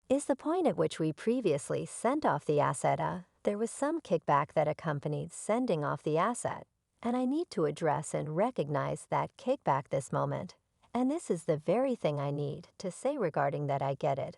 Is the point at which we previously sent off the asset there was some kickback that accompanied sending off the asset, and I need to address and recognize that kickback this moment. And this is the very thing I need to say regarding that I get it.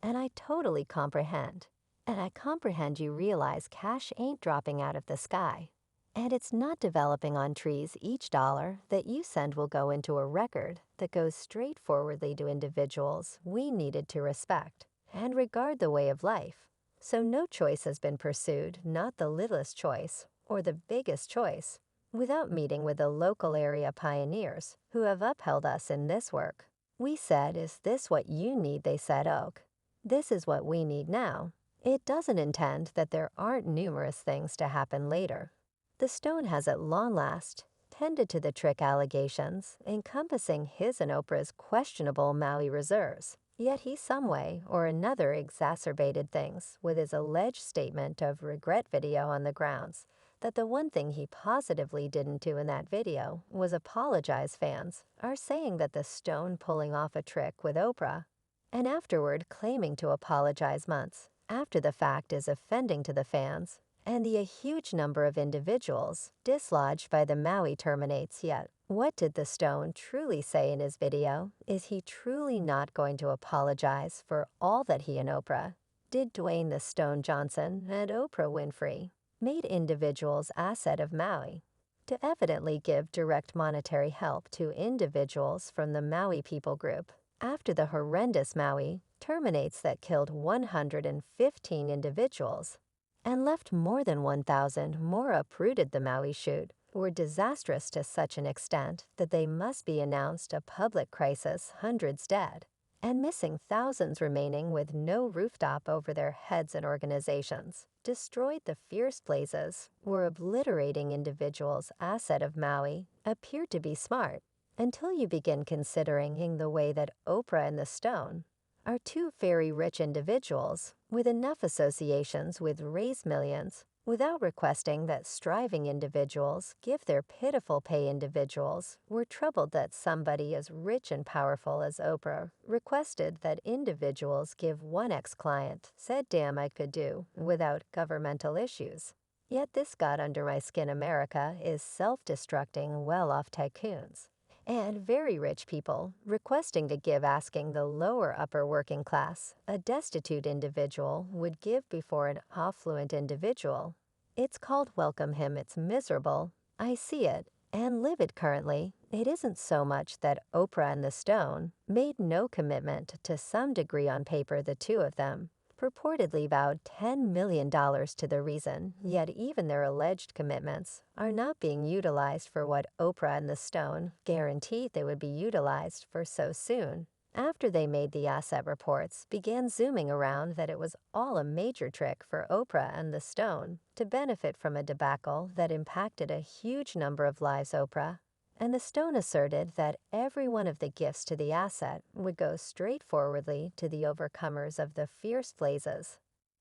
And I totally comprehend. And I comprehend you realize cash ain't dropping out of the sky. And it's not developing on trees. Each dollar that you send will go into a record that goes straightforwardly to individuals we needed to respect and regard the way of life. So no choice has been pursued, not the littlest choice or the biggest choice, without meeting with the local area pioneers who have upheld us in this work. We said, "Is this what you need?" They said, "Oak. This is what we need now." It doesn't intend that there aren't numerous things to happen later. The stone has at long last tended to the trick allegations encompassing his and Oprah's questionable Maui reserves. Yet he some way or another exacerbated things with his alleged statement of regret video on the grounds that the one thing he positively didn't do in that video was apologize. Fans are saying that the stone pulling off a trick with Oprah and afterward claiming to apologize months after the fact is offending to the fans and a huge number of individuals dislodged by the Maui terminates. Yet what did the stone truly say in his video? Is he truly not going to apologize for all that he and Oprah did? Dwayne the Stone Johnson and Oprah Winfrey made individuals asset of Maui to evidently give direct monetary help to individuals from the Maui people group after the horrendous Maui terminates that killed 115 individuals and left more than 1,000 more uprooted. The Maui shoot were disastrous to such an extent that they must be announced a public crisis, hundreds dead, and missing, thousands remaining with no rooftop over their heads. And organizations destroyed the fierce blazes were obliterating individuals' asset of Maui appeared to be smart until you begin considering the way that Oprah and the Stone are two very rich individuals with enough associations with raise millions without requesting that striving individuals give their pitiful pay. Individuals were troubled that somebody as rich and powerful as Oprah requested that individuals give one ex-client said, "Damn, I could do without governmental issues." Yet this got under my skin. America is self-destructing well-off tycoons and very rich people requesting to give, asking the lower upper working class a destitute individual would give before an affluent individual. It's called welcome him. It's miserable. I see it and live it currently. It isn't so much that Oprah and the Stone made no commitment to some degree on paper. The two of them purportedly vowed $10 million to the reason, yet even their alleged commitments are not being utilized for what Oprah and the Stone guaranteed they would be utilized for. So soon after they made the asset reports began zooming around that it was all a major trick for Oprah and the Stone to benefit from a debacle that impacted a huge number of lives. Oprah and the Stone asserted that every one of the gifts to the asset would go straightforwardly to the overcomers of the fierce blazes,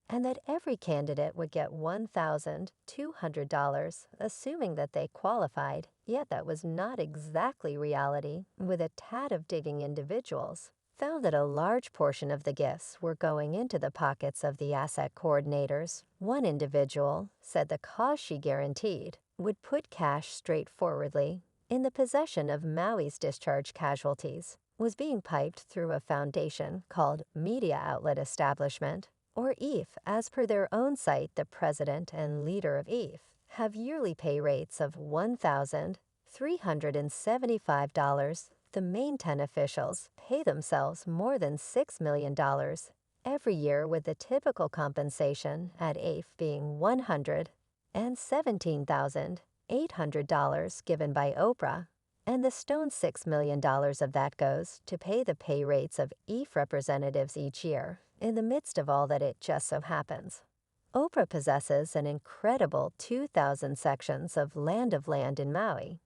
and that every candidate would get $1,200, assuming that they qualified. Yet that was not exactly reality. With a tad of digging, individuals found that a large portion of the gifts were going into the pockets of the asset coordinators. One individual said the cause she guaranteed would put cash straightforwardly in the possession of Maui's discharge casualties was being piped through a foundation called Media Outlet Establishment, or EAF. As per their own site, the president and leader of EAF have yearly pay rates of $1,375. The main 10 officials pay themselves more than $6 million every year, with the typical compensation at EAF being $117,800 given by Oprah, and the Stone $6 million of that goes to pay the pay rates of EAF representatives each year. In the midst of all that, it just so happens Oprah possesses an incredible 2,000 sections of land in Maui,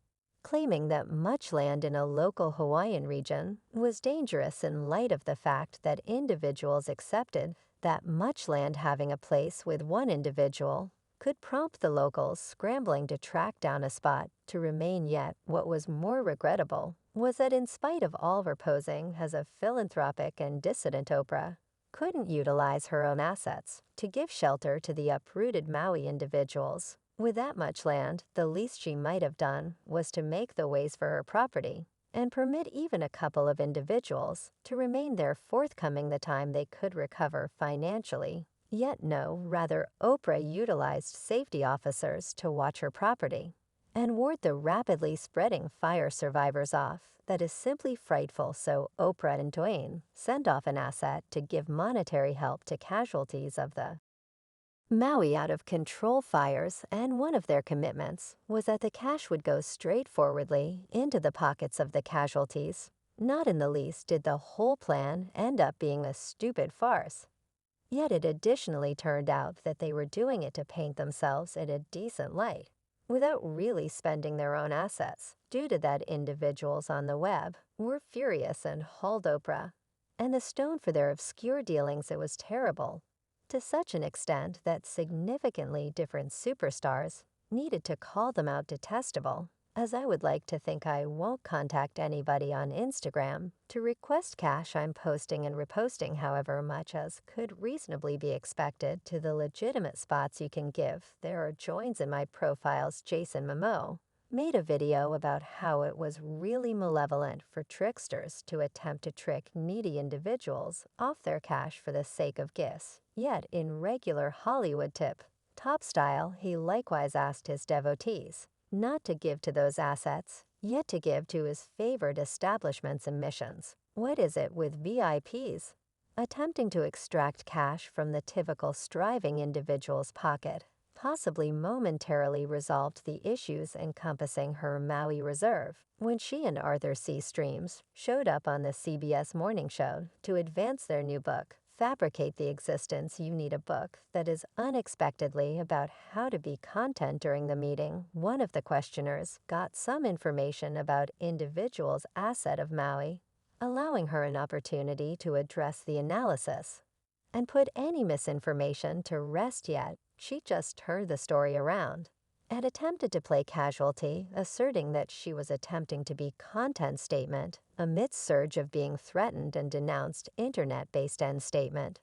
claiming that much land in a local Hawaiian region was dangerous in light of the fact that individuals accepted that much land having a place with one individual could prompt the locals scrambling to track down a spot to remain. Yet what was more regrettable was that in spite of all her posing as a philanthropic and dissident, Oprah couldn't utilize her own assets to give shelter to the uprooted Maui individuals. With that much land, the least she might have done was to make the ways for her property and permit even a couple of individuals to remain there forthcoming the time they could recover financially. Yet no, rather Oprah utilized safety officers to watch her property and ward the rapidly spreading fire survivors off. That is simply frightful. So Oprah and Dwayne sent off an asset to give monetary help to casualties of the Maui out-of-control fires, and one of their commitments was that the cash would go straightforwardly into the pockets of the casualties. Not in the least did the whole plan end up being a stupid farce. Yet it additionally turned out that they were doing it to paint themselves in a decent light, without really spending their own assets. Due to that, individuals on the web were furious and hauled Oprah and the stone for their obscure dealings. It was terrible, to such an extent that significantly different superstars needed to call them out detestable. As I would like to think, I won't contact anybody on Instagram to request cash. I'm posting and reposting however much as could reasonably be expected to the legitimate spots you can give. There are joins in my profiles. Jason Momoa made a video about how it was really malevolent for tricksters to attempt to trick needy individuals off their cash for the sake of gifts. Yet in regular Hollywood top style, he likewise asked his devotees not to give to those assets, yet to give to his favored establishments and missions. What is it with VIPs attempting to extract cash from the typical striving individual's pocket? Possibly momentarily resolved the issues encompassing her Maui reserve when she and Arthur C. Streams showed up on the CBS morning show to advance their new book, Fabricate the Existence. You Need a Book, that is unexpectedly about how to be content. During the meeting, one of the questioners got some information about individual's asset of Maui, allowing her an opportunity to address the analysis and put any misinformation to rest. Yet she just turned the story around and attempted to play casualty, asserting that she was attempting to be content statement amidst surge of being threatened and denounced internet-based end statement.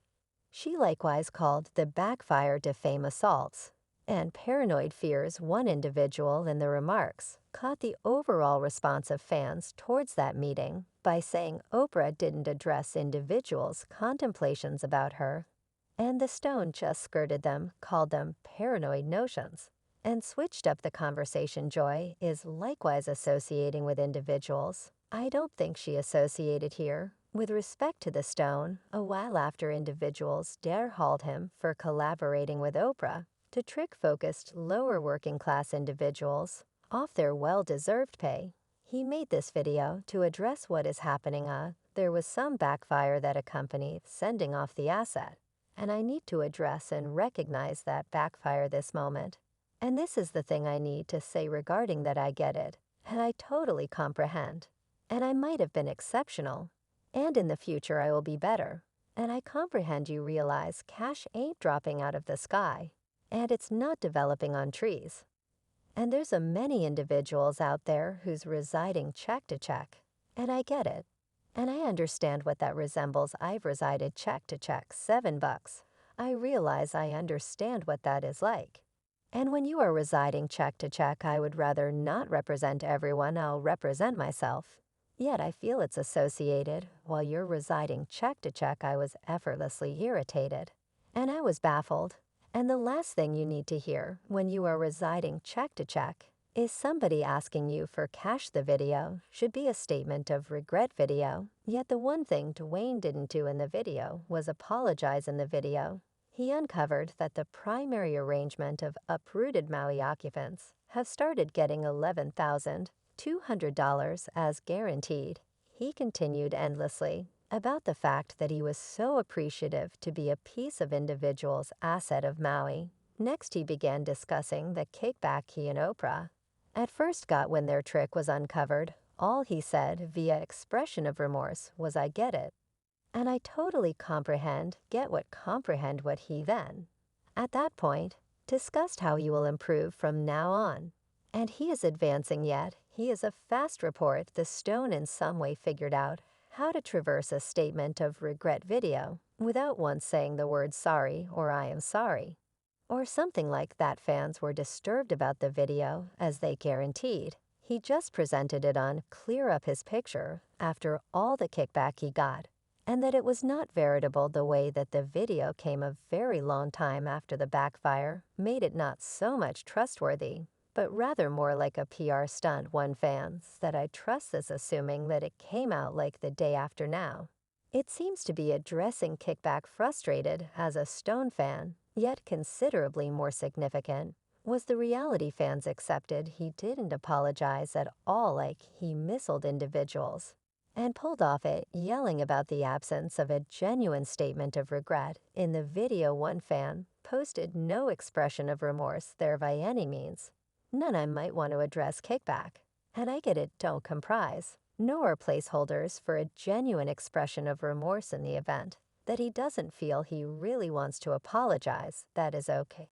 She likewise called the backfire defame assaults and paranoid fears. One individual in the remarks caught the overall response of fans towards that meeting by saying Oprah didn't address individuals' contemplations about her, and the stone just skirted them, called them paranoid notions, and switched up the conversation. Joy is likewise associating with individuals. I don't think she associated here with respect to the stone. A while after, individuals hauled him for collaborating with Oprah to trick focused lower working class individuals off their well-deserved pay. He made this video to address what is happening. There was some backfire that accompanied sending off the asset, and I need to address and recognize that backfire this moment. And this is the thing I need to say regarding that. I get it, and I totally comprehend, and I might have been exceptional, and in the future I will be better, and I comprehend you realize cash ain't dropping out of the sky, and it's not developing on trees. And there's a many individuals out there who's residing check to check, and I get it, and I understand what that resembles. I've resided check to check, $7. I realize I understand what that is like. And when you are residing check to check, I would rather not represent everyone. I'll represent myself. Yet I feel it's associated. While you're residing check to check, I was effortlessly irritated, and I was baffled. And the last thing you need to hear when you are residing check to check is somebody asking you for cash. The video should be a statement of regret video. Yet the one thing Dwayne didn't do in the video was apologize. In the video, he uncovered that the primary arrangement of uprooted Maui occupants have started getting $11,200 as guaranteed. He continued endlessly about the fact that he was so appreciative to be a piece of individual's asset of Maui. Next, he began discussing the kickback he and Oprah at first got when their trick was uncovered. All he said via expression of remorse was, "I get it. And I totally comprehend what he then, at that point, discussed how he will improve from now on. And he is advancing. Yet he is a fast report. The stone in some way figured out how to traverse a statement of regret video without once saying the words sorry or I am sorry, or something like that. Fans were disturbed about the video, as they guaranteed. He just presented it on Clear Up His Picture after all the kickback he got, and that it was not veritable. The way that the video came a very long time after the backfire made it not so much trustworthy, but rather more like a PR stunt. One fan said, I trust this assuming that it came out like the day after. Now it seems to be addressing kickback. Frustrated as a Stone fan, yet considerably more significant was the reality. Fans accepted he didn't apologize at all, like he missiled individuals and pulled off it, yelling about the absence of a genuine statement of regret. In the video, one fan posted no expression of remorse there by any means. None. I might want to address kickback, and I get it don't comprise nor placeholders for a genuine expression of remorse in the event that he doesn't feel he really wants to apologize. That is okay.